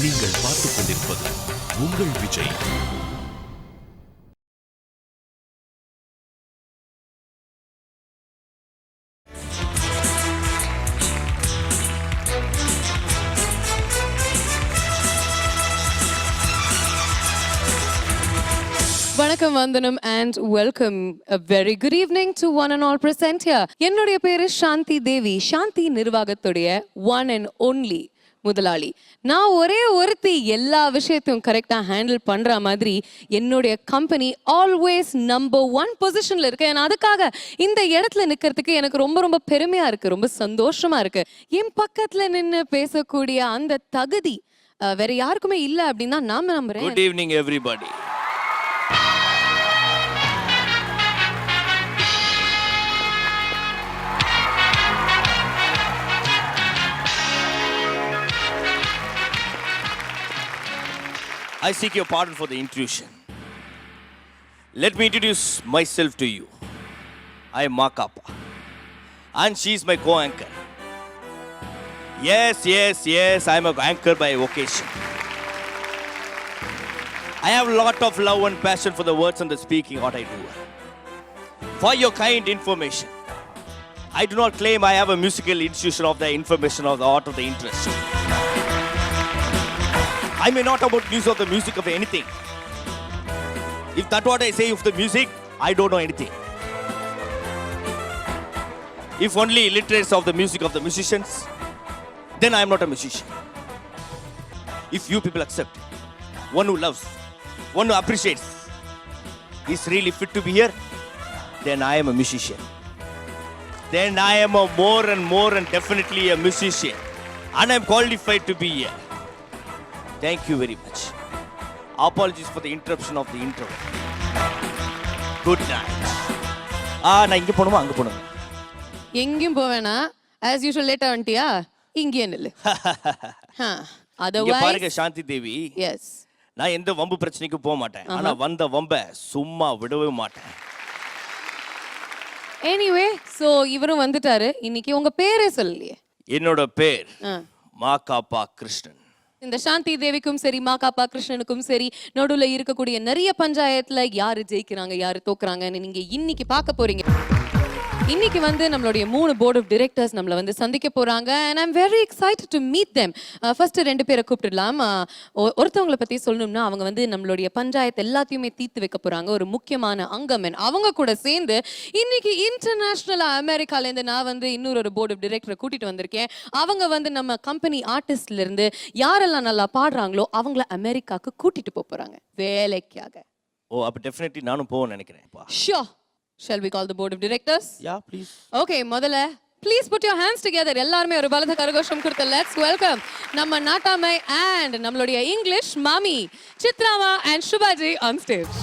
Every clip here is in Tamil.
நீங்கள் பார்த்துக் கொண்டிருப்பது உங்கள் விஜய். வணக்கம் வந்தனம் and welcome. A very good evening to one and all present here. என்னுடைய பேரு சாந்தி தேவி. சாந்தி நிர்வாகத்துடைய one and only முதலாளி. நான் ஒரே ஒருத்தி எல்லா விஷயத்தையும் கரெக்டாக ஹேண்டில் பண்ணுற மாதிரி என்னுடைய கம்பெனி ஆல்வேஸ் நம்பர் 1 பொசிஷனில் இருக்கு. ஏன்னா அதுக்காக இந்த இடத்துல நிற்கிறதுக்கு எனக்கு ரொம்ப ரொம்ப பெருமையாக இருக்குது, ரொம்ப சந்தோஷமாக இருக்குது. என் பக்கத்தில் நின்று பேசக்கூடிய அந்த தகுதி வேற யாருக்குமே இல்லை அப்படின்னு தான் நான் நம்புறேன். Good evening everybody. I seek your pardon for the intrusion. Let me introduce myself to you. I am Makapa, and she is my co-anchor. Yes, I am an anchor by vocation. I have a lot of love and passion for the words and the speaking what I do. For your kind information, I do not claim I have a musical institution of the information of the art of the interest. I may not about news of the music of anything. If that's what I say of the music, I don't know anything. If only literates of the music of the musicians, then I am not a musician. If you people accept, one who loves, one who appreciates, is really fit to be here, then I am a musician. Then I am a more and definitely a musician. And I am qualified to be here. Thank you very much. Apologies for the interruption of the intro. Good night. நான் இங்க போணுமா அங்க போணுமா? எங்கேயும் போவேனா? As usual லேட்டா வந்துட்டியா? இங்கே நில்லு. இங்க பாருங்க சாந்தி தேவி. Yes. நான் எந்த வம்பு பிரச்சனைக்கு போக மாட்டேன். ஆனா வந்த வம்ப சும்மா விடவே மாட்டேன். Anyway, so இவரும் வந்துட்டாரு. இன்னைக்கு உங்க பேரே சொல்லலையே. என்னோட பேர் மாகாப்பா கிருஷ்ணன். இந்த சாந்தி தேவிக்கும் சரி மாகாப்பா கிருஷ்ணனுக்கும் சரி நடுவில் இருக்கக்கூடிய நிறைய பஞ்சாயத்துல யாரு ஜெயிக்கிறாங்க யாரு தோக்குறாங்கன்னு நீங்க இன்னைக்கு பார்க்க போறீங்க. இன்னைக்கு வந்து நம்மளுடைய 3 போர்ட் ஆஃப் டைரக்டர்ஸ் நம்மளை வந்து சந்திக்க போறாங்க. And I'm very excited to meet them. First 2 பேரை கூப்பிட்டுடலாம். ஒருத்தவங்களை பத்தி சொல்லணும்னா அவங்க வந்து நம்மளுடைய பஞ்சாயத்து எல்லாத்தையுமே தீர்த்து வைக்க போறாங்க. ஒரு முக்கியமான அங்கமன். அவங்க கூட சேர்ந்து இன்னைக்கு இன்டர்நேஷனல் அமெரிக்காலேருந்து நான் வந்து இன்னொரு போர்ட் ஆஃப் டைரக்டரை கூட்டிட்டு வந்திருக்கேன். அவங்க வந்து நம்ம கம்பெனி ஆர்டிஸ்ட்ல இருந்து யாரெல்லாம் நல்லா பாடுறாங்களோ அவங்கள அமெரிக்காவுக்கு கூட்டிட்டு போறாங்க வேலைக்காக. ஓ அப்ப டெஃபினெட்லி நானும் போவேன்னு நினைக்கிறேன். Sure. Shall we call the board of directors? Yeah, please. Okay, முதல்ல please put your hands together. எல்லாரும் ஒரு பலத்த கரகோஷம் கொடுத்து let's welcome நம்ம நாட்டாமை and நம்மளுடைய இங்கிலீஷ் மாமி சித்ராமா and சுபாஜி on stage.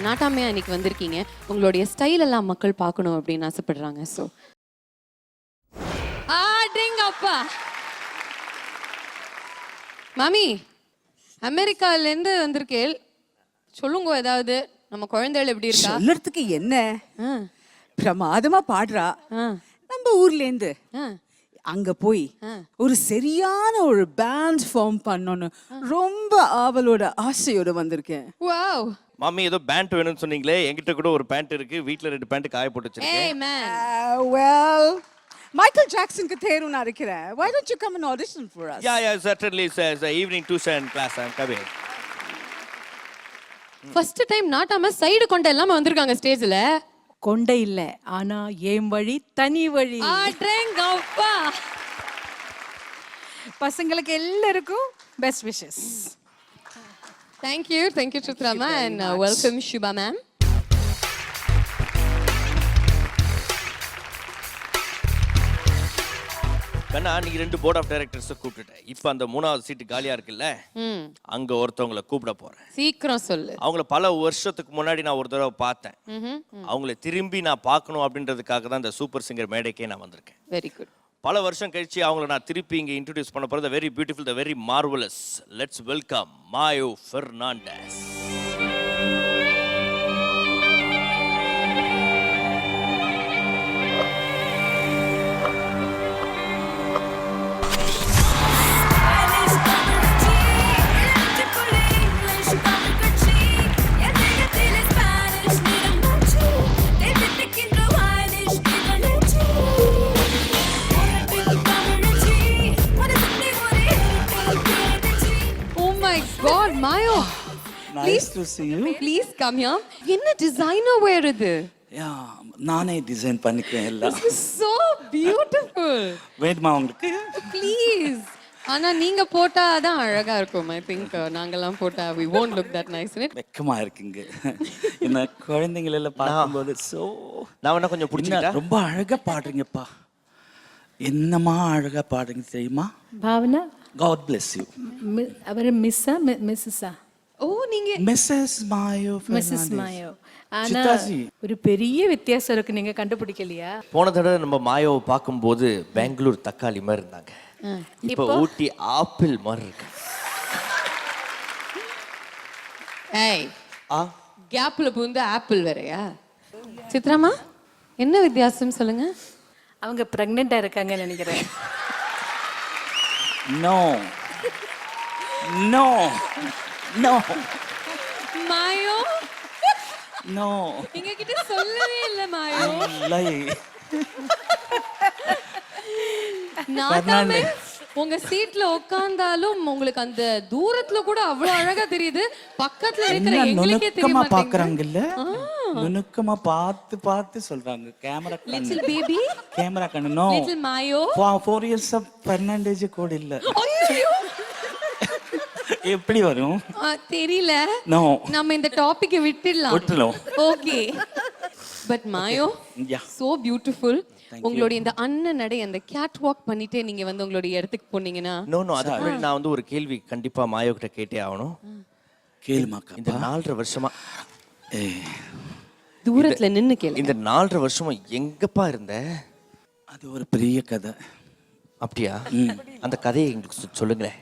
நாட்டாமையா இன்னைக்கு வந்திருக்கீங்க. உங்களுடைய ஸ்டைல் எல்லாம் மக்கள் பார்க்கணும் அப்படின்னு ஆசைப்படுறாங்க. ஸோ அப்பா மாமி அமெரிக்காலேருந்து வந்திருக்கேள், சொல்லுங்க ஏதாவது. நம்ம குழந்தைகள் எப்படி இருக்கா? சொல்றதுக்கு என்ன, பிரமாதமா பாடுறா. நம்ம ஊர்லேருந்து அங்க போய் ஒரு சரியான ஒரு பேண்ட் ஃபார்ம் பண்ணணும் ரொம்ப ஆவலோட ஆசையோட வந்திருக்கேன். வாவ் மாமி ஏதோ பேண்ட் வேணும்னு சொன்னீங்களே, என்கிட்ட கூட ஒரு பேண்ட் இருக்கு. வீட்ல 2 பேண்ட் காய போட்டு வச்சிருக்கேன். well Michael Jackson ku theru na irukira. Why don't you come and audition for us? Yeah, certainly. It's a evening tuition class. I'm coming. First time Nattamai side கொண்ட எல்லாம் வந்திருக்காங்க ஸ்டேஜ்ல. கொண்ட இல்ல, ஆனா ஏம் வழி தனி வழி. அடேங்கப்பா. பசங்களுக்கு எல்லாருக்கும் best wishes. Thank you Chitrama and welcome Shubha ma'am. கண்ணா நீ 2 போர்ட் ஆஃப் டைரக்டர்ஸ் கூப்பிட்டுட்டேன். இப்போ அந்த 3வது சீட் காலியா இருக்குல்ல, அங்க ஒருத்தவங்களை கூப்பிட போறேன். சீக்கிரம் சொல்லு. அவங்கள பல வருஷத்துக்கு முன்னாடி நான் ஒரு தடவை பார்த்தேன். அவங்கள திரும்பி நான் பார்க்கணும் அப்படின்றதுக்காக தான் இந்த சூப்பர் சிங்கர் மேடைக்கே நான் வந்திருக்கேன். Very good. பல வருஷம் கழிச்சு அவங்கள நான் திருப்பி இங்கே இன்ட்ரோடியூஸ் பண்ண போகிறது. Very beautiful, the very marvellous. Let's welcome Mayo Fernandez. Nice to see you. Please come here. என்ன டிசைனர் வேர் இது? Yeah, நானே டிசைன் பண்ணிக்கிறேன் எல்லாம். So beautiful. வேணுமா உங்களுக்கு? ப்ளீஸ். ஆனா நீங்க போட்டா தான் அழகா இருக்கும். ஐ திங்க் நாங்கெல்லாம் போட்டா we won't look that nice in it. வெக்கமா இருக்குங்க. என்ன குழந்தைகள் எல்லாம் பார்க்கும்போது நான் வேணா கொஞ்சம் பிடிச்சிக்கிட்டா? ரொம்ப அழகா பாடுறீங்கப்பா. என்னமா அழகா பாடுறீங்க தெரியுமா? ഭാവന God bless you. അവര് മിസ്സാ മിസ്സஸா ஓ நீங்க Mrs. Mayo Mrs Fernandez. Mayo ஆனா சித்தாஜி. ஒரு பெரிய வித்தியாசம் இருக்கு, நீங்க கண்டுபிடிக்கலையா? போன தடவை நம்ம மாயாவை பார்க்கும்போது பெங்களூர் தக்காளி மாதிரி இருந்தாங்க. இப்போ ஊட்டி ஆப்பிள் மாதிரி இருக்கு. ஏய் ஆ கேப்ல பூந்து ஆப்பிள் வேறயா? சித்ராமா என்ன வித்தியாசம் சொல்லுங்க. அவங்க பிரெக்னெண்டா இருக்காங்கன்னு நினைக்கிறேன். No. No. No. Mayo No. எங்க கிட்ட சொல்லவே இல்ல மாயோ. இல்லை. நாட்டாமே உங்க சீட்ல உட்கார்ந்தாலும் உங்களுக்கு அந்த தூரத்துல கூட அவ்வளவு அழகா தெரியுது. பக்கத்துல இருக்கிற என்ன எங்களுக்கே தெரிய நுணுக்கமா மாட்டேங்குது. பாக்குறாங்கல்ல? நுணுக்கமா பார்த்து பார்த்து சொல்றாங்க. கேமரா லிட்டில் பேபி, கேமரா கண்ணு. No. Little Mayo. 4 years of Fernandez கூட இல்ல. ஐயோ எப்படி வரும்? தெரியல. நோ. நம்ம இந்த டாபிக்கை விட்டுடலாம். விட்டுறலாம். Okay. But Mayo Yeah. So beautiful. உங்களுடைய இந்த அண்ணன் நடை அந்த கேட் வாக் பண்ணிட்டு நீங்க வந்து உங்களுடைய இடத்துக்கு போனீங்கன்னா நோ அதுக்கு முன்னாடி நான் வந்து ஒரு கேள்வி கண்டிப்பா மாயோ கிட்ட கேட்டே ஆகணும். கேளுமாக்கா. இந்த 4.5 வருஷமா தூரத்துல நின்னு கேளு. இந்த 4.5 வருஷமா எங்கப்பா இருந்த? அது ஒரு பெரிய கதை. அப்படியா? அந்த கதையை எங்களுக்கு சொல்லுங்களேன்.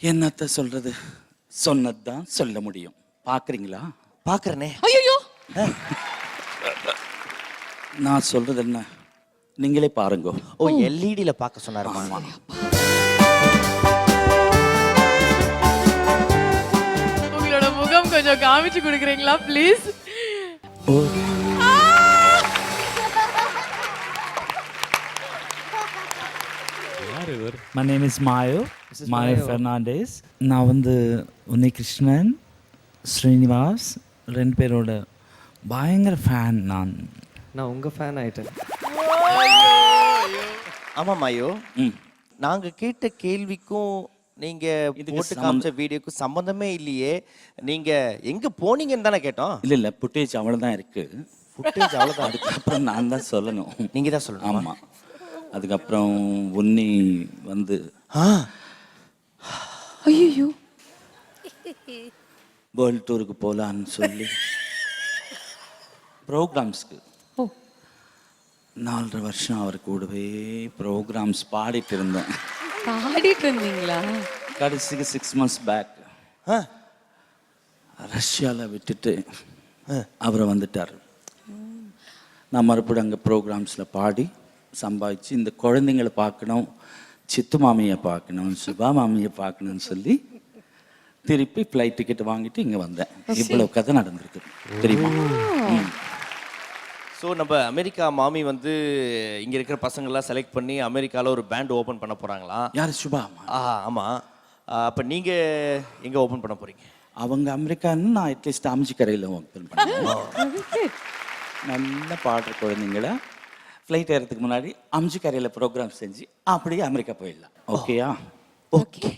என்னத்த சொல்றது? சொன்னதுதான் சொல்ல முடியும். பாக்குறீங்களா? பாக்குறனே. ஐயோ நான் சொல்றது என்ன நீங்களே பாருங்க. ஓ எல்இடில பார்க்க சொன்னாருமா? உங்களோட முகம் கொஞ்சம் காமிச்சு கொடுக்குறீங்களா please? My name is Mayo. Mayo Fernandez. நான் வந்து உன்னை கிருஷ்ணன், ஸ்ரீனிவாஸ் 2 பேரோட பயங்கர ஃபேன். நான் உங்க ஃபேன் ஆயிட்டேன். ஆமா மாயோ, ம். நாங்க கேட்ட கேள்விக்கும் நீங்க இதுக்கு போட்டு காமிச்ச வீடியோக்கும் சம்பந்தமே இல்லையே. நீங்க எங்க போனீங்கன்னு தானே கேட்டோம். இல்ல இல்ல புட்டேஜ் அவ்வளவுதான் இருக்கு. ஃபுட்டேஜ் அவ்வளவுதான். அதுக்கப்புறம் நான் தான் சொல்லணும். நீங்க தான் சொல்லணும். ஆமா. அதுக்கப்புறம் உன்னி வந்து ஐயோ வேர்ல்ட் டூருக்கு போகலான்னு சொல்லி ப்ரோக்ராம்ஸ்க்கு 4.5 வருஷம் அவர் கூடவே ப்ரோக்ராம்ஸ் பாடிட்டு இருந்தேன். பாடிட்டு இருந்தீங்களா? கடைசிக்கு 6 months பேக் ரஷ்யாவில் விட்டுட்டு அவர் வந்துட்டார். நான் மறுபடியும் அங்கே ப்ரோக்ராம்ஸில் பாடி சம்பாதிச்சு இந்த குழந்தைங்களை பார்க்கணும், சித்து மாமியை பார்க்கணும், சுபா மாமியை பார்க்கணும்னு சொல்லி திருப்பி ஃப்ளைட் டிக்கெட் வாங்கிட்டு இங்கே வந்தேன். இவ்வளோ கதை நடந்திருக்கு தெரியுமா? ஸோ நம்ம அமெரிக்கா மாமி வந்து இங்கே இருக்கிற பசங்கள்லாம் செலக்ட் பண்ணி அமெரிக்காவில் ஒரு பேண்ட் ஓப்பன் பண்ண போகிறாங்களா? யார்? சுபா? ஆமாம். அப்போ நீங்கள் எங்கே ஓப்பன் பண்ண போகிறீங்க? அவங்க அமெரிக்கான்னு, நான் அட்லீஸ்ட் அம்ஜிக்கரையில் ஓப்பன் பண்ணேன். நல்ல பாடுற குழந்தைங்கள ஃப்ளைட் ஏறதுக்கு முன்னாடி அம்ஜிக்கரையில் ப்ரோக்ராம் செஞ்சு அப்படியே அமெரிக்கா போயிடலாம். ஓகேயா? ஓகே.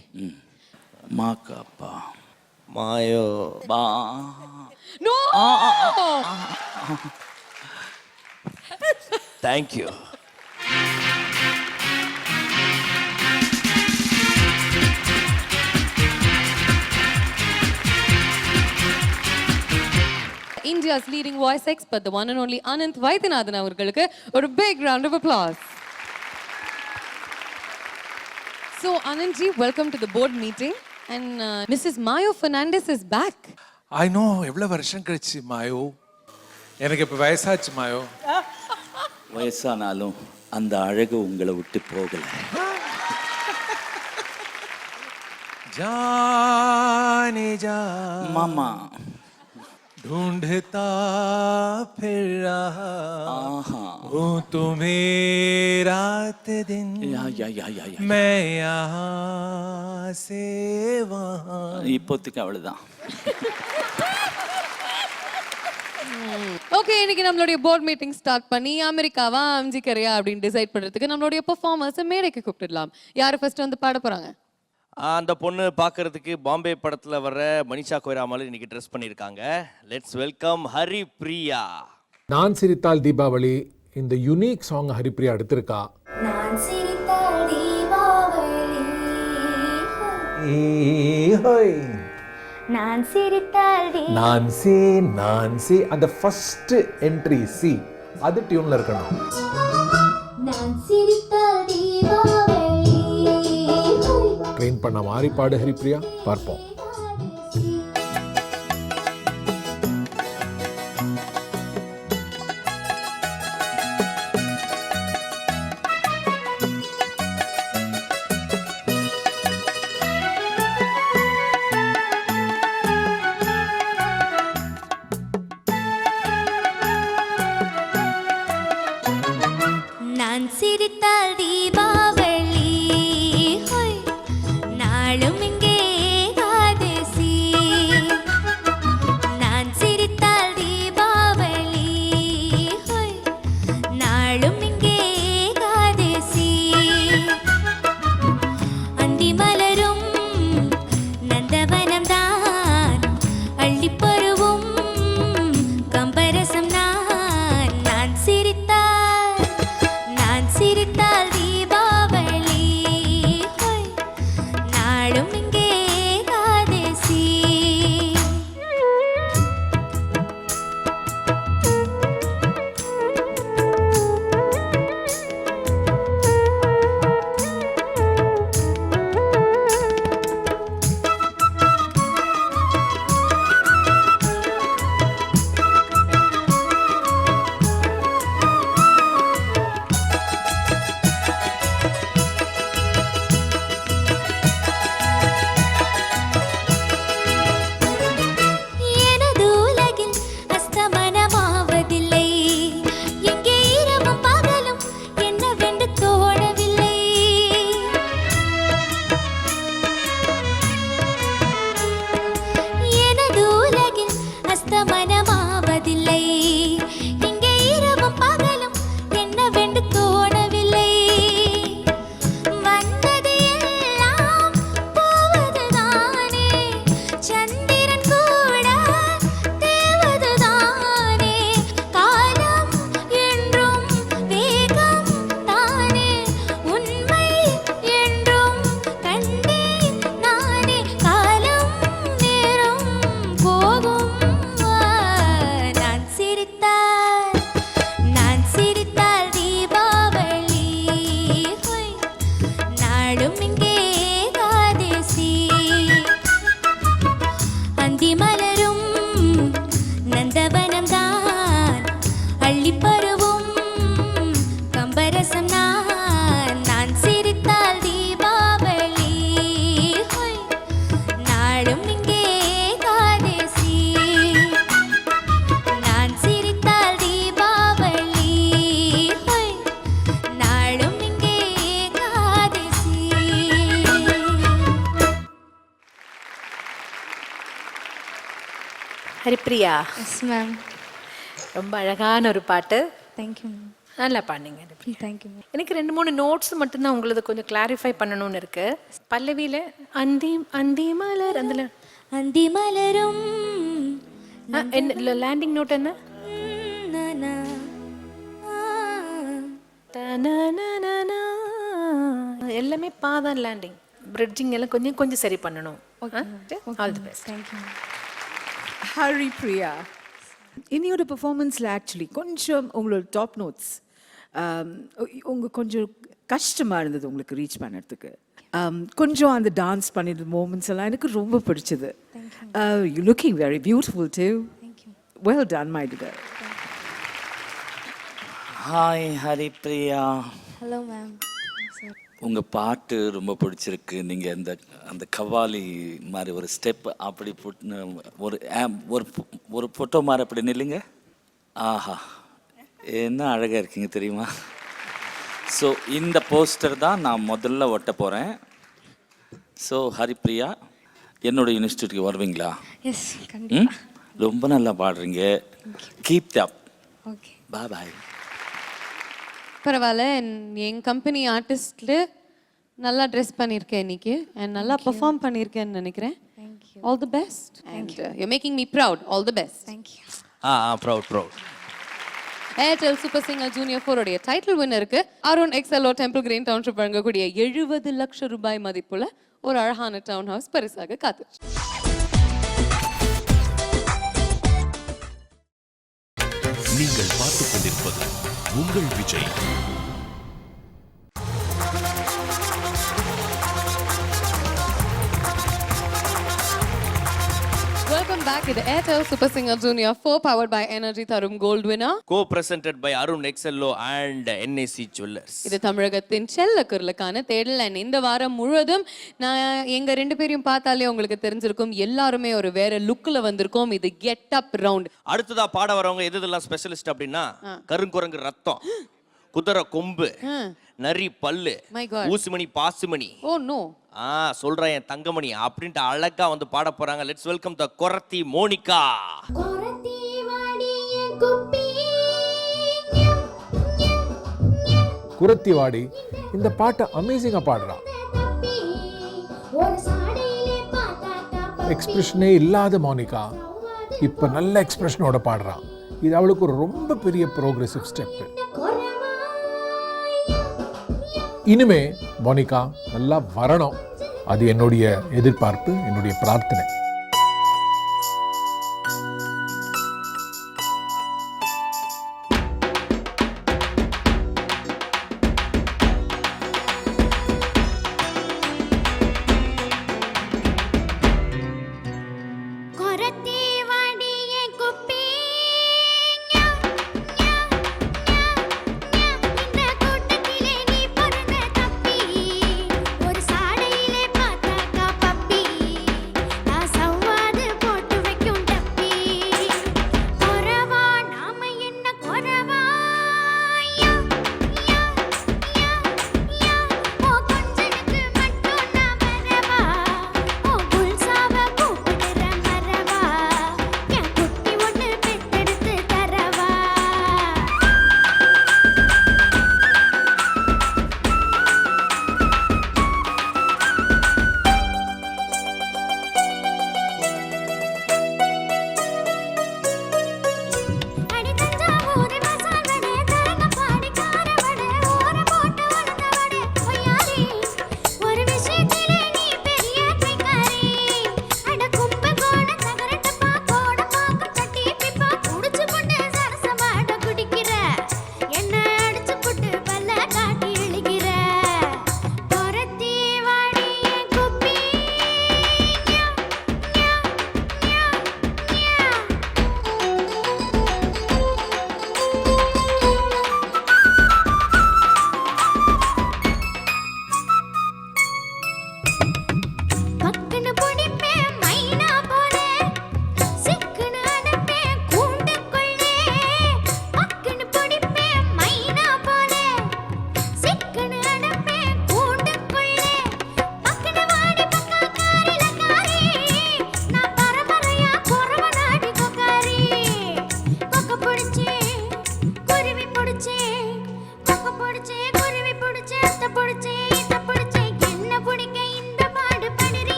மாக்காப்பா மாயோ பா. No. Thank you. India's leading voice expert, the one and only Ananth Vaidyanathan அவர்களுக்கு ஒரு big round of applause. So Ananth ji, welcome to the board meeting and Mrs. Mayo Fernandez is back. I know எவ்வளவு வருஷம் கழிச்சு மாயோ. எனக்கு இப்ப வயசாச்சு மாயோ. வயசானாலும் அந்த அழகு உங்களை விட்டு போகல. ஜானே ஜா மாமா ढूंढता फिर रहा ஆஹா हूँ तुम्हें रात दिन யா मैं यहाँ से वहाँ இப்போதைக்கு அவ்வளவுதான். ஓகே, இன்னைக்கு நம்மளுடைய போர்ட் மீட்டிங் ஸ்டார்ட் பண்ணி அமெரிக்காவா அம்ஜிக்கரையா அப்படின்னு டிசைட் பண்றதுக்கு நம்மளுடைய பெர்ஃபார்மர்ஸ் மேடைக்கு கூப்பிட்டுடலாம். யாரு ஃபர்ஸ்ட் வந்து பாட போறாங்க? அந்த பொண்ணு பார்க்கறதுக்கு பாம்பே படத்துல வர்ற மனிஷா கொய்ரா மாதிரி இன்னைக்கு ட்ரெஸ் பண்ணியிருக்காங்க. Let's welcome Haripriya. நான் சிரித்தால் தீபாவளி இந்த யூனிக் சாங் ஹரிப்ரியா எடுத்திருக்கா. நான் சிரித்தால் தீபாவளி நான் சிரித்தால் நான் சி அந்த ஃபர்ஸ்ட் என்ட்ரி சி அது டியூன்ல இருக்கணும். நான் சிரித்தால் தீபாவளி ட்ரெயின் பண்ண மாதிரி பாடு ஹரிப்ரியா, பார்ப்போம். நான் சிரித்தால் தீபாவளி ஹோய் நாளும் இங்கே ஏகாதசி நான் சிரித்தால் தீபாவளி ஹோய் நாளும் இங்கே ஏகாதசி அந்தி மலரும் நந்தவனம் தான் அள்ளிப் பருவும் கம்பரசம் நான் சிரித்தால் தீபாவளி ஹோய் நாளும் இங்கே ஏகாதசி எனது உலகில் அஸ்தமனமாவதில்லை எங்கே இரவும் பகலும் என்னவென்று தோணவில்லை எனது உலகில் அஸ்தமனமாவதில்லை இங்கே இரவும் பகலும் என்னவென்று தோணவில்லை வந்தது எல்லாம் போவதுதானே சந்திரன் கூட தேவதுதானே காலம் என்றும் வேகம் தானே உண்மை என்றும் கண்டேன் நானே காலம் நேரம் போகும் நான் சிரித்தால் தீபாவளி ஹோய் நாளும் இங்கே ஏகாதசி அந்தி மலரும் நந்தவனம் தான் அள்ளிப் பருவும் கம்பரசம் நான் சிரித்தால் தீபாவளி ஹோய் நாளும் இங்கே ஏகாதசி நான் சிரித்தால் தீபாவளி ஹோய் நாளும் இங்கே ஏகாதசி. Haripriya, yes ma'am. ரொம்ப அழகான ஒரு பாட்டு. தேங்க்யூ நல்லா பாடுங்க ஹரிப்ரியா. Thank you ma'am. எனக்கு 2-3 நோட்ஸ் மட்டும்தான் உங்களது கொஞ்சம் கிளாரிஃபை பண்ணணும்னு இருக்கு. பல்லவியில அந்தி அந்தி மலர் அதுல அந்தி மலரும் என்ன லேண்டிங் நோட் என்ன? நனா தனனனனா. எல்லாமே பாதான் லேண்டிங். பிரிட்ஜிங் எல்லாம் கொஞ்சம் கொஞ்சம் சரி பண்ணணும். All the best. Thank you Haripriya, இனியோட பெர்ஃபார்மன்ஸில் ஆக்சுவலி கொஞ்சம் உங்களோட டாப் நோட்ஸ் கொஞ்சம் கஷ்டமாக இருந்தது உங்களுக்கு ரீச் பண்ணுறதுக்கு. கொஞ்சம் அந்த டான்ஸ் பண்ணிட்டு மூமெண்ட்ஸ் எல்லாம் எனக்கு ரொம்ப பிடிச்சது. You looking very beautiful too. Well done my dear. Hi Haripriya. Hello ma'am. உங்கள் பாட்டு ரொம்ப பிடிச்சிருக்கு. நீங்கள் அந்த கவ்வாலி மாதிரி ஒரு ஸ்டெப் அப்படி போட்டு ஒரு ஒரு ஃபோட்டோ மாதிரி அப்படி நில்லுங்க. ஆஹா, என்ன அழகாக இருக்கீங்க தெரியுமா? ஸோ இந்த போஸ்டர் தான் நான் முதல்ல ஒட்ட போகிறேன். ஸோ ஹரிப்ரியா, என்னோட இன்ஸ்டியூட்டுக்கு வருவீங்களா? எஸ் ம், ரொம்ப நல்லா பாடுறீங்க. Keep up. ஓகே. பாய் பாய். பரவாயில்ல, என் கம்பெனி ஆர்டிஸ்ட்ல நல்லா ட்ரெஸ் பண்ணியிருக்கேன் இன்னைக்கு அண்ட் நல்லா பெர்ஃபார்ம் பண்ணியிருக்கேன்னு நினைக்கிறேன். All the best and you making me proud. All the best. Thank you. Proud. Airtel super singer junior 4 உடைய title வின்னருக்கு Arun எக்ஸலோ temple green township வழங்கக்கூடிய 70 லட்சம் ரூபாய் மதிப்புள்ள ஒரு அழகான டவுன் ஹவுஸ் பரிசாக காத்துச்சு. நீங்கள் பார்த்துக் கொண்டிருப்பது உங்கள் Vijay. Welcome back to the Airtel Super Singer Junior 4 powered by Energy Tharum Gold winner. Co-presented by Arun Excello and NAC Jewelers. இது தமிழகத்தின் செல்ல குரலுக்கான தேடல் அண்ட் இந்த வாரம் முழுவதும் நான் எங்க ரெண்டு பேரையும் பார்த்தாலே உங்களுக்கு தெரிஞ்சிருக்கும், எல்லாருமே ஒரு வேற லுக்ல வந்திருக்கோம். இது கெட் அப் ரவுண்ட். அடுத்ததா பாட வரவங்க எதெல்லாம் ஸ்பெஷலிஸ்ட் அப்படின்னா கருங்குரங்கு ரத்தம், குதிரை கொம்பு, நரி பல்லு, My God. ஊசிமணி பாசுமணி. Oh no. சொல்றேன் என் தங்கமணி அப்படின்ட்டு அழகா வந்து பாட போறாங்க. லெட்ஸ் வெல்கம் த கொரத்தி மோனிகா. குரத்திவாடி இந்த பாட்டை அமேசிங்காக பாடுறான். எக்ஸ்பிரஷனே இல்லாத மோனிகா இப்போ நல்ல எக்ஸ்பிரஷனோட பாடுறான். இது அவளுக்கு ஒரு ரொம்ப பெரிய ப்ரோக்ரெசிவ் ஸ்டெப். இனிமே மோனிகா நல்லா வரணும். அது என்னுடைய எதிர்பார்ப்பு, என்னுடைய பிரார்த்தனை. ஒரு சாடையிலே பார்த்தாக்கா பப்பி, நான்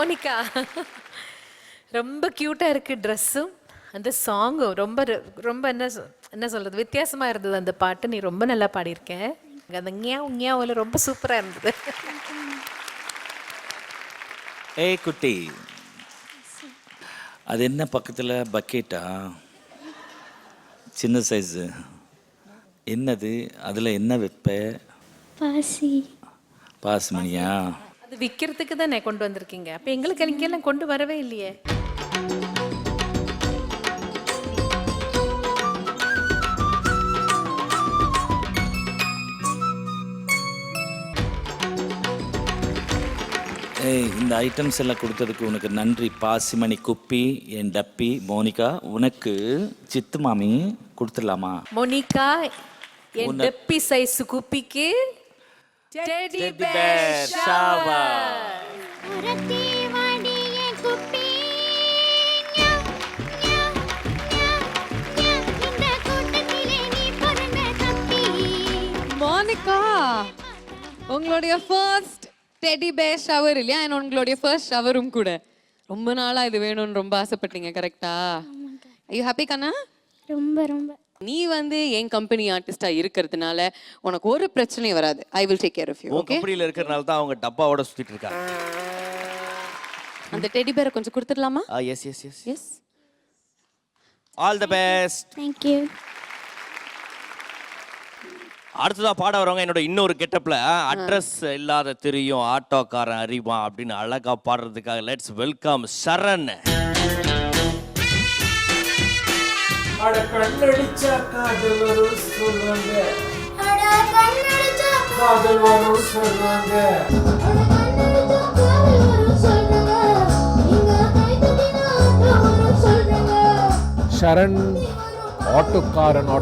மோனிகா ரொம்ப க்யூட்டாக இருக்குது ட்ரெஸ்ஸும் அந்த சாங்கும் ரொம்ப ரொம்ப என்ன சொல்கிறது வித்தியாசமாக இருந்தது அந்த பாட்டு. நீ ரொம்ப நல்லா பாடியிருக்க. அந்த ஞாவில் ரொம்ப சூப்பராக இருந்தது. ஏய் குட்டி, அது என்ன பக்கத்தில் பக்கெட்டா? சின்ன சைஸு என்னது? அதில் என்ன வைப்ப? பாசி பாசுமணியா? அது விற்கிறதுக்கு தான் நான் கொண்டு வந்திருக்கீங்க. அப்போ எங்களுக்கு இங்கெல்லாம் கொண்டு வரவே இல்லையே. ஏய், இந்த ஐட்டம்ஸ் எல்லாம் கொடுத்ததுக்கு உனக்கு நன்றி. பாசிமணி குப்பி, என் டப்பி மோனிகா, உனக்கு சித்து மாமி கொடுத்துடலாமா? மோனிகா என் டப்பி சைஸ் குப்பிக்கு டெடி பேர் ஷவர். உரத்தி வாடிய குப்பி ஞா, ஞா, ஞா, ஞா. இந்த கூட்டத்திலே நீ பிறந்த தப்பி. மோனிகா, உங்களுடைய ஃபர்ஸ்ட் டெடி பேர் ஷவர் இல்லையா? and உங்களுடைய ஃபர்ஸ்ட் ஷவரும் கூட. ரொம்ப நாளா இது வேணும்னு ரொம்ப ஆசைப்பட்டீங்க, கரெக்டா? ஐ யூ ஹாப்பி கண்ணா? ரொம்ப ரொம்ப நீ வந்து என் கம்பெனி ஆர்டிஸ்டா இருக்கிறதுனால உனக்கு ஒரு பிரச்சனையும் வராது. I will take care of you. உன் ஓகே? கம்பெனியில் இருக்கிறனால தான் அவங்க டப்பாவோட சுத்திட்டு இருக்காங்க. அந்த டெடி பேரை கொஞ்சம் கொடுத்துடலாமா? Yes yes yes yes. All the best. Thank you. அடுத்ததா பாட வரவங்க என்னோட இன்னொரு கெட்டப்ல அட்ரஸ் இல்லாத தெரியும் ஆட்டோக்காரன் அறிவான் அப்படின்னு அழகா பாடுறதுக்காக லெட்ஸ் வெல்கம் சரண். அட கண்ணடிச்சா காதல் வரும் சொல்லுவாங்க, அட கண்ணடிச்சா காதல் வரும் சொல்லுவாங்க. சரண் ஆட்டோக்காரன்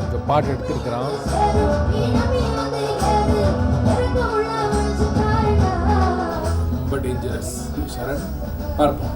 இந்த பாட்டு எடுத்திருக்கிறான். ரொம்ப டேஞ்சரஸ். சரண் பார்ப்போம்.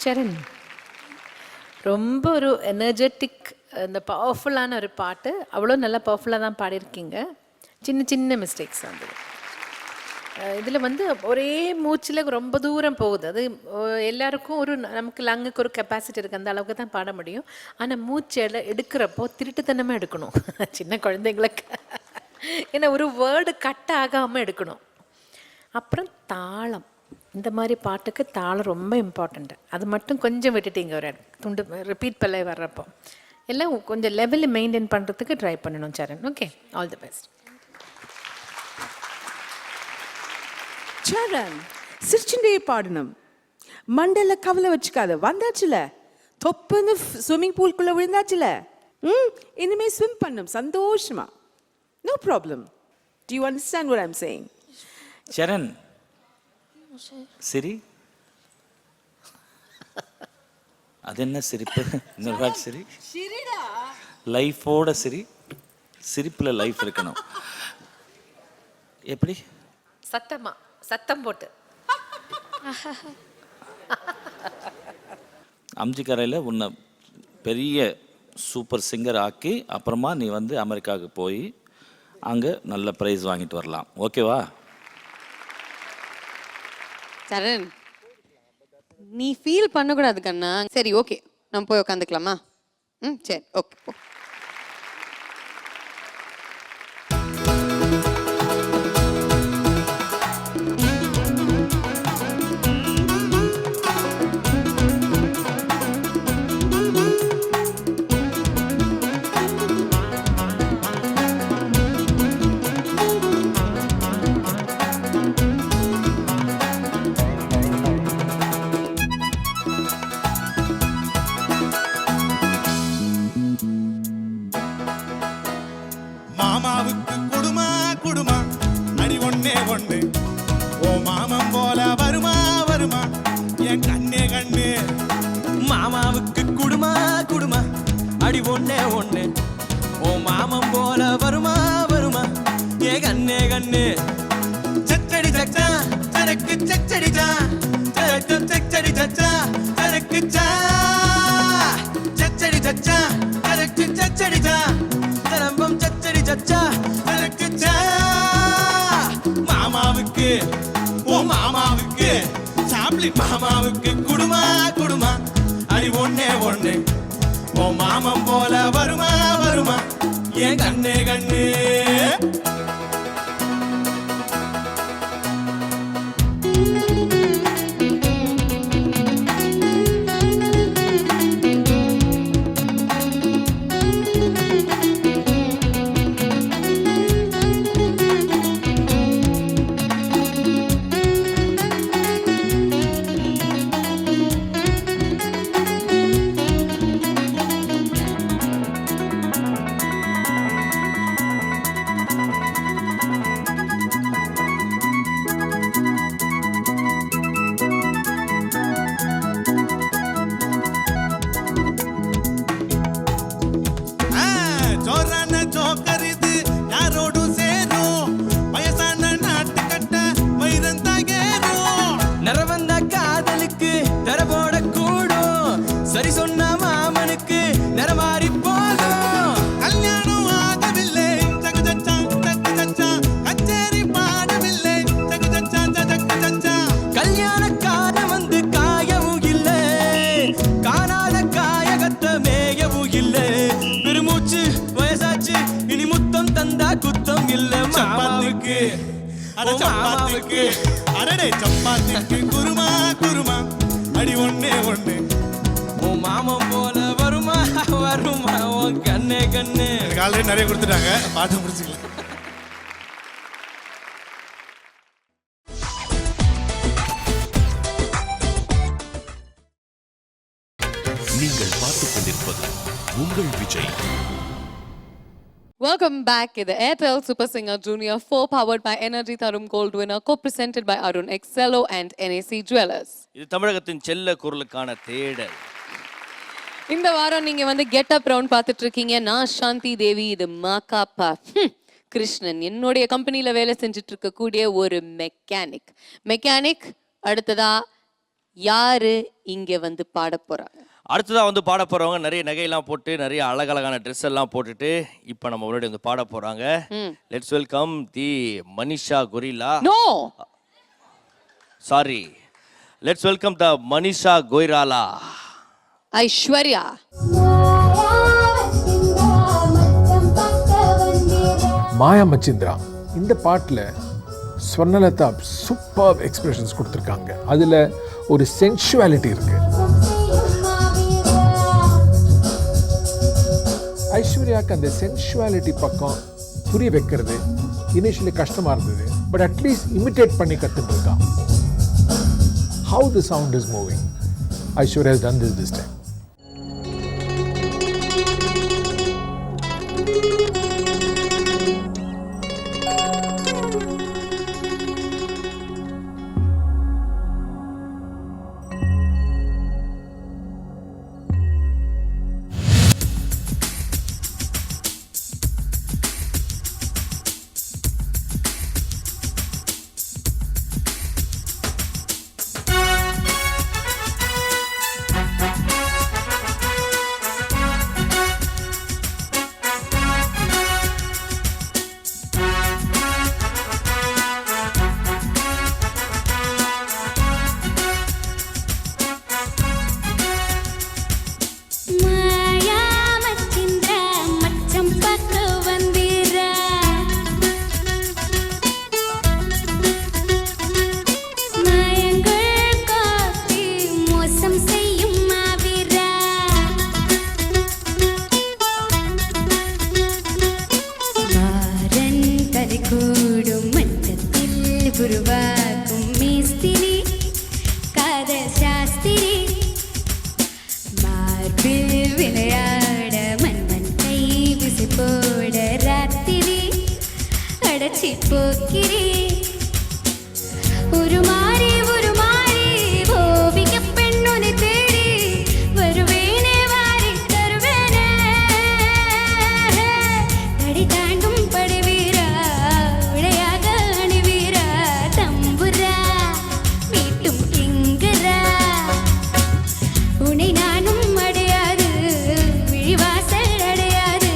சரண் ரொம்ப ஒரு எனர்ஜெட்டிக் இந்த பவர்ஃபுல்லான ஒரு பாட்டு. அவ்வளோ நல்லா பவர்ஃபுல்லாக தான் பாடியிருக்கீங்க. சின்ன சின்ன மிஸ்டேக்ஸ் வந்தது. இதில் வந்து ஒரே மூச்சில் ரொம்ப தூரம் போகுது. அது எல்லாருக்கும் ஒரு நமக்கு லங்குக்கு ஒரு கெப்பாசிட்டி இருக்குது, அந்த அளவுக்கு தான் பாட முடியும். ஆனால் மூச்சு எடுக்கிறப்போ திருட்டுத்தனமாக எடுக்கணும் சின்ன குழந்தைங்களுக்கு. ஏன்னா ஒரு வேர்டு கட் ஆகாமல் எடுக்கணும். அப்புறம் தாளம், இந்த மாதிரி பாட்டுக்கு தாளம் ரொம்ப இம்பார்ட்டண்ட்டு. அது மட்டும் கொஞ்சம் விட்டுட்டீங்க ஒரு துண்டு ரிப்பீட் பல்லை வர்றப்போ. எல்லாம் கொஞ்சம் லெவலில் மெயின்டைன் பண்ணுறதுக்கு ட்ரை பண்ணணும் Charan. Okay, all the best. Charan சிரிச்சுட்டே பாடணும். மண்டல கவலை வச்சுக்காத. வந்தாச்சுல, தொப்புன்னு ஸ்விம்மிங் பூல்குள்ளே விழுந்தாச்சுல. இனிமே ஸ்விம் பண்ணும் சந்தோஷமா. No problem. Do you understand what I am saying? Charan சிரி. அது என்ன சிரிப்பு? இன்னொரு வாட்டி சிரி. லைஃபோட சிரி. சிரிப்பில் லைஃப் இருக்கணும். எப்படி? சத்தம் போட்டு. அம்ஜிக்கரையில் உன்னை பெரிய சூப்பர் சிங்கர் ஆக்கி அப்புறமா நீ வந்து அமெரிக்காவுக்கு போய் அங்கே நல்ல ப்ரைஸ் வாங்கிட்டு வரலாம். ஓகேவா? சரண், நீ ஃபீல் பண்ணக்கூடாது கண்ணா. சரி, ஓகே, நம்ம போய் உட்காந்துக்கலாமா? சரி, ஓகே. மாமாவுக்கு குடுமா குடுமா அடி ஒண்ணே ஒண்ணு. ஓ மாமன் போல வருமா வருமா என் கண்ணே கண்ணு. மாமாவுக்கு குடுமா குடுமா அடி ஒண்ணே ஒண்ணு. ஓ மாமன் போல வருமா வருமா ஏ கண்ணே கண்ணு. சச்சடி சச்சா தனக்கு சச்சடிச்சா சச்சம் சச்சடி சச்சா தனக்கு சா. சச்சடி சச்சா தனக்கு சச்சடிச்சா தனம்பம் சச்சடி சச்சா தனக்கு சா. மாமாவுக்கு ஓ மாமாவுக்கு சாப்பிளி மாமாவுக்கு குடுமா குடுமா அடி ஒண்ணே ஒண்ணு. ஓ மாமன் போல வருமா வருமா ஏன் கண்ணே கண்ணு. சரி சொன்ன மாமனுக்கு நிறமாறி போதும். கல்யாணம் ஆகவில்லை சகுச்சா சகுச்சா கச்சேரி பாடவில்லை சகுச்சா சகுச்சா. கல்யாணக்கார வந்து காயவும் இல்லை காணாத காயகத்தை மேயவும் இல்லை. பெருமூச்சு வயசாச்சு இனி முத்தம் தந்தா குத்தம் இல்லை. மாமாவுக்கு சப்பாத்திக்கு அடடே சப்பாத்திக்கு குருமா குருமா அடி ஒண்ணே ஒண்ணு. மாமன் போல வருமா வருமா உன் கண்ணே கண்ணு. எனக்கு ஆல்ரெடி நிறைய கொடுத்துட்டாங்க, பாட்டு முடிச்சுக்கலாம். நீங்கள் பார்த்துக் கொண்டிருப்பது உங்கள் Vijay. Welcome back to the Airtel Super Singer Junior 4 powered by Energy Tharum Gold Winner, co-presented by Arun Excello and NAC Jewelers. இது தமிழகத்தின் செல்ல குரலுக்கான தேடல். இந்த வாரம் நீங்க வந்து கெட் அப் ரவுண்ட் பார்த்துட்டு இருக்கீங்க. நான் சாந்தி தேவி, இது மாகாப்பா கிருஷ்ணன். என்னுடைய கம்பெனியில் வேலை செஞ்சுட்டு இருக்கக்கூடிய ஒரு மெக்கானிக். அடுத்ததா யாரு இங்க வந்து பாட போறாங்க? அடுத்ததா வந்து பாட போறவங்க நிறைய நகையெல்லாம் போட்டு நிறைய அழகழகான ட்ரெஸ் எல்லாம் போட்டுட்டு இப்போ நம்ம முன்னாடி வந்து பாட போறாங்க. Let's welcome the Manisha gorilla. No, sorry, let's welcome the Manisha Koirala. Aishwarya. Maya Machindra இந்த பாட்டில் ஸ்வர்ணலதா சூப்பர் எக்ஸ்பிரஷன்ஸ் கொடுத்துருக்காங்க. அதில் ஒரு சென்சுவாலிட்டி இருக்கு. ஐஸ்வர்யாவுக்கு அந்த சென்சுவாலிட்டி பக்கம் புரிய வைக்கிறது இனிஷியலி கஷ்டமாக இருந்தது. பட் அட்லீஸ்ட் இமிட்டேட் பண்ணி கற்றுட்டு இருக்கான். How the sound is moving. Aishwarya has done this time. உருவாக்கும் மேஸ்திரி காதல் சாஸ்திரி மார்பில் விளையாட மன்மன் கை விசி போட ராத்திரி அடைச்சி போக்கிரி ஒரு மாறி ஓவிய பெண்ணொன்னு தேடி வருவேனே வாரி தருவேனே தடி தாண்டும் படுவீரா உடையாக அணிவீரா தம்புரா வீட்டும் கிங்கரா உன்னை நானும் அடையாது விழிவாசல் அடையாது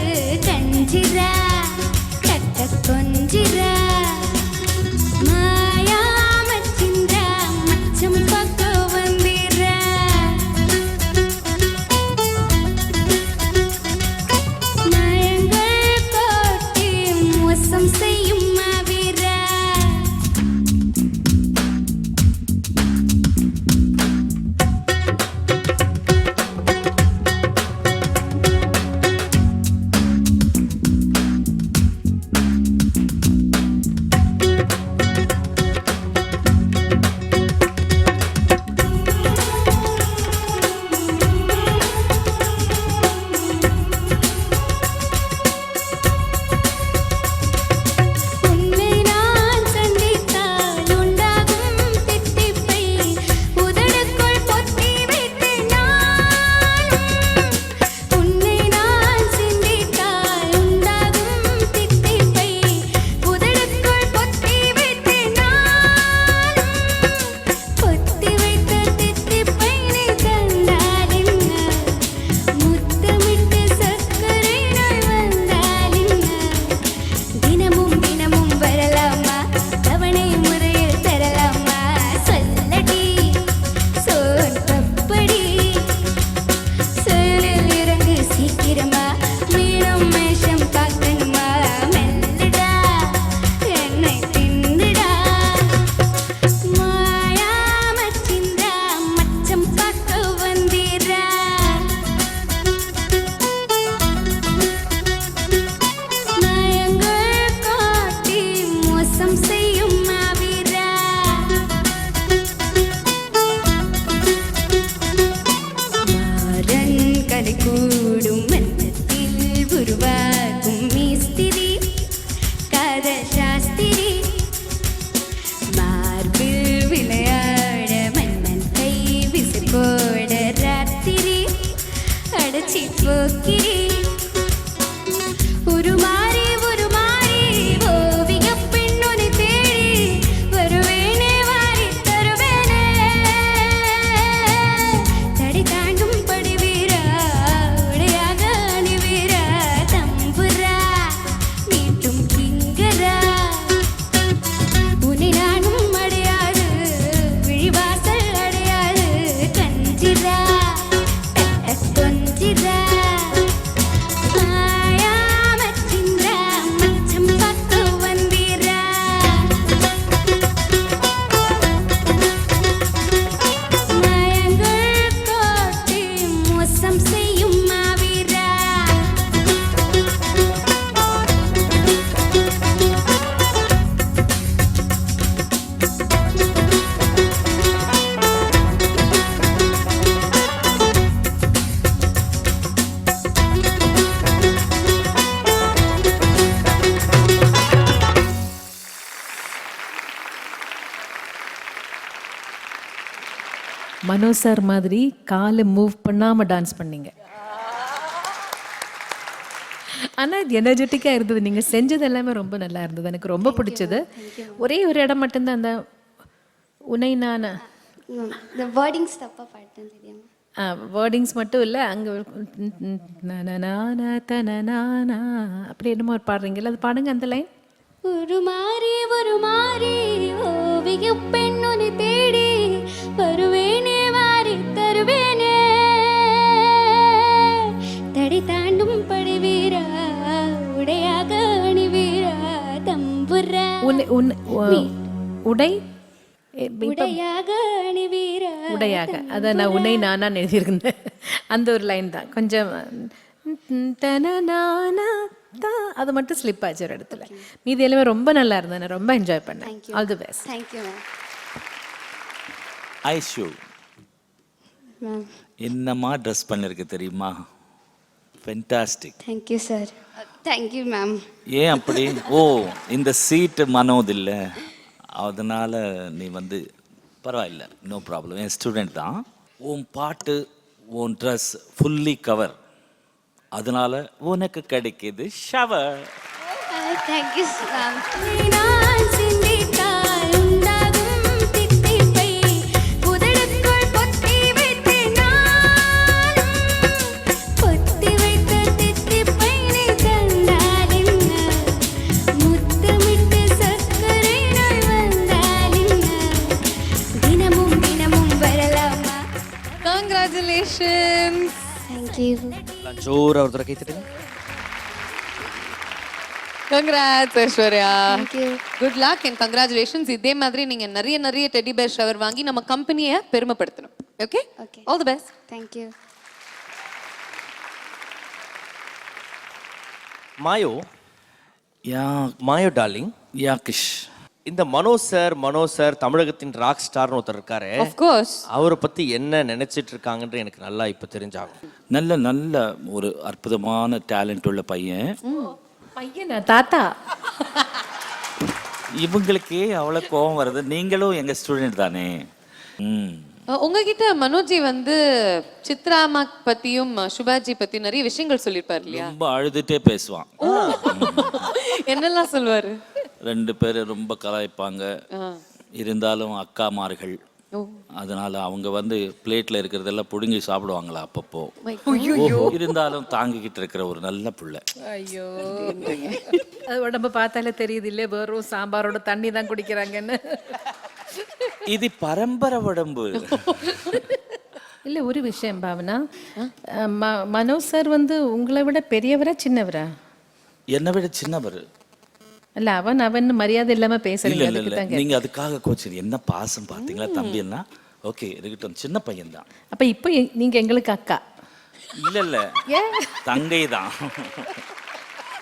கஞ்சிரா கட்ட கொஞ்சிரா கூடும் மன்றத்தில் உருவாகும் மிஸ்திரி காதல் சாஸ்திரி மார்பில் விளையாட மன்னன் கை விசி போட ராத்திரி அடைச்சி போக்கிரி ஒரு மாறி ஓவிய பெண்ணொன்னு தேடி வருவேனே வாரி தருவேனே மனோ சார் மாதிரி காலை மூவ் பண்ணாமல் டான்ஸ் பண்ணீங்க. ஆனால் இது எனர்ஜெட்டிக்காக இருந்தது. நீங்கள் செஞ்சது எல்லாமே ரொம்ப நல்லா இருந்தது, எனக்கு ரொம்ப பிடிச்சது. ஒரே ஒரு இடம் மட்டும்தான் அந்த உனை நானா வேர்டிங்ஸ் தப்பாக பாட்டேன் தெரியாமல். வேர்டிங்ஸ் மட்டும் இல்லை, அங்கே அப்படி என்னமோ பாடுறீங்கல்ல, அது பாடுங்க அந்த லைன். ஒரு மாறி ஓவிய பெண்ணொன்னு தேடி வருவேனே வாரி தருவேனே தடை தாண்டும் படுவீரா உடையாக அணிவீரா தம்புரா உடை உடையாக அணிவீரா உடையாக, அதை நான் உன்னை நானா எழுதியிருந்தேன். அந்த ஒரு லைன் தான் கொஞ்சம் அது மட்டும் ஸ்லிப் ஆச்சு ஒரு இடத்துல. மீதி எல்லாமே ரொம்ப நல்லா இருந்தது, நான் ரொம்ப என்ஜாய் பண்ணேன். All the best. Thank you ma'am. Aishu ma'am என்னம்மா ட்ரெஸ் பண்ணிருக்கு தெரியுமா? Fantastic. Thank you sir. Thank you ma'am. ஏன் அப்படி? ஓ, இந்த சீட்டு மனோது இல்லை, அதனால நீ வந்து பரவாயில்ல, நோ ப்ராப்ளம். என் ஸ்டூடெண்ட் தான். உன் பாட்டு உன் ட்ரெஸ் ஃபுல்லி கவர், அதனால உனக்கு கிடைக்கிது ஷவர். Thank you ma'am. நான் சிந்தித்தால் உண்டாகும் தித்திப்பை புதடுக்குள் பொத்தி வைத்தேன் நான். பொத்தி வைத்த தித்திப்பை நீ தந்தால் என்ன, முத்தமிட்டு சர்க்கரை நாள் வந்தால் என்ன, தினமும் தினமும் வரலாமா? கங்க்ராச்சுலேஷன்ஸ். தேங்க்யூ. ஜோரா ஒரு தடவை கை தட்டுங்க. Congrats Aishwarya. Thank you. Good luck and congratulations. இதே மாதிரி நீங்க நிறைய டெடி பேர் ஷவர் வாங்கி நம்ம கம்பெனியை பெருமைப்படுத்தணும். Okay, Okay. All the best. Thank you. மாயோ, யா மாயோ டார்லிங், யா கிஷ். இந்த மனோ சார் தமிழகத்தின் ராக் ஸ்டார்னு ஒருத்தர் இருக்காரு. Of course. அவரை பத்தி என்ன நினைச்சிட்டு இருக்காங்கன்னு எனக்கு நல்லா இப்ப தெரிஞ்சாகும். நல்ல நல்ல ஒரு அற்புதமான டேலண்ட் உள்ள பையன். பையனா தாத்தா? இவங்களுக்கே அவ்வளோ கோபம் வருது. நீங்களும் எங்க ஸ்டூடெண்ட் தானே. உங்ககிட்ட மனோஜி வந்து சித்ராமா பத்தியும் சுபாஜி பத்தி நிறைய விஷயங்கள் சொல்லியிருப்பார் இல்லையா? ரொம்ப அழுதுட்டே பேசுவான். என்னெல்லாம் சொல்லுவாரு? 2 பேர் ரொம்ப கலாய்ப்பாங்க. இருந்தாலும் அக்காமார்கள், அதனால அவங்க வந்து பிளேட்ல இருக்கிறதெல்லாம் புடுங்கி சாப்பிடுவாங்களா அப்பப்போ. இருந்தாலும் தாங்கிக்கிட்டு இருக்கிற ஒரு நல்ல புள்ள. ஐயோ, அது உடம்பு பார்த்தாலே தெரியுது இல்லையே, வெறும் சாம்பாரோட தண்ணி தான் குடிக்கிறாங்கன்னு. இது பரம்பரை உடம்பு. இல்லை, ஒரு விஷயம் பாவனா, மனோ சார் வந்து உங்களை விட பெரியவரா சின்னவரா? என்னை விட சின்னவர். இல்ல, அவன் மரியாதை இல்லாம பேசுறீங்க. இல்ல இல்ல, நீங்க அதுக்காக கோச்சு என்ன பாசம் பாத்தீங்களா தம்பி? என்ன ஓகே இருக்கட்டும், சின்ன பையன் தான். அப்ப இப்போ நீங்க எங்களுக்கு அக்கா? இல்ல இல்ல, தங்கை தான்.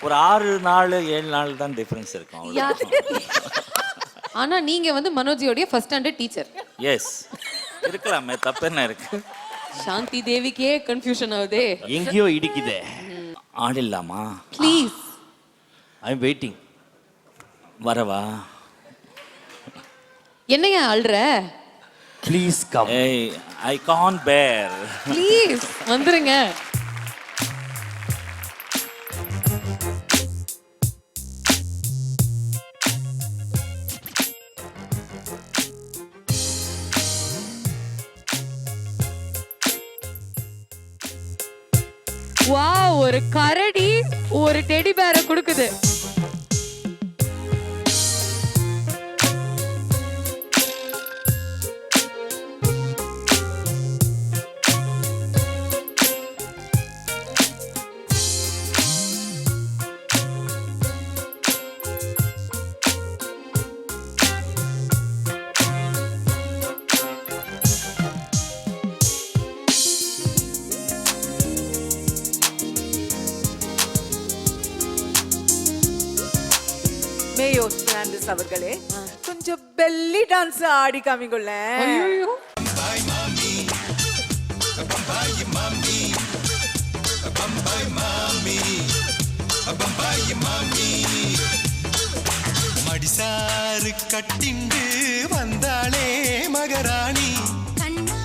ஒரு 6 நாள் 7 நாள் தான் டிஃபரன்ஸ் இருக்கும். ஆனா நீங்க வந்து மனோஜியோட ஃபர்ஸ்ட் ஸ்டாண்டர்ட் டீச்சர். எஸ், இருக்கலாமே, தப்பு என்ன இருக்கு? சாந்தி தேவிக்கே கன்ஃபியூஷன் ஆகுதே. எங்கேயோ இடிக்குதே. ஆடிடலாமா? ப்ளீஸ். I am waiting. வரவா? என்னையா அல்ற? Please come. ஏய், ஐ கான்ட் பேர். ப்ளீஸ் வந்துருங்க. வாவ், ஒரு கரடி ஒரு டெடி பேரை கொடுக்குது. மேயோ பிரான்சிஸ் அவர்களே, கொஞ்சம் பெல்லி டான்ஸ் ஆடி காமிங்கொள்ள. ஐயோ, மடிசாரு கட்டிண்டு வந்தாளே மகராணி, கண்ணா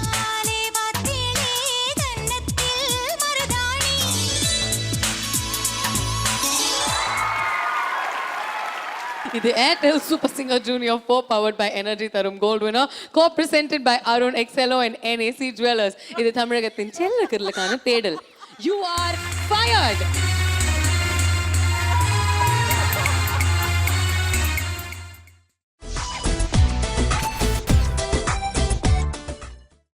The Airtel Super Singer Junior 4 powered by Energy Tharum Gold winner, co-presented by Arun Excello and NAC Jewelers. இது தமிழகத்தின் செல்ல கிரலுக்கான தேடல். You are fired.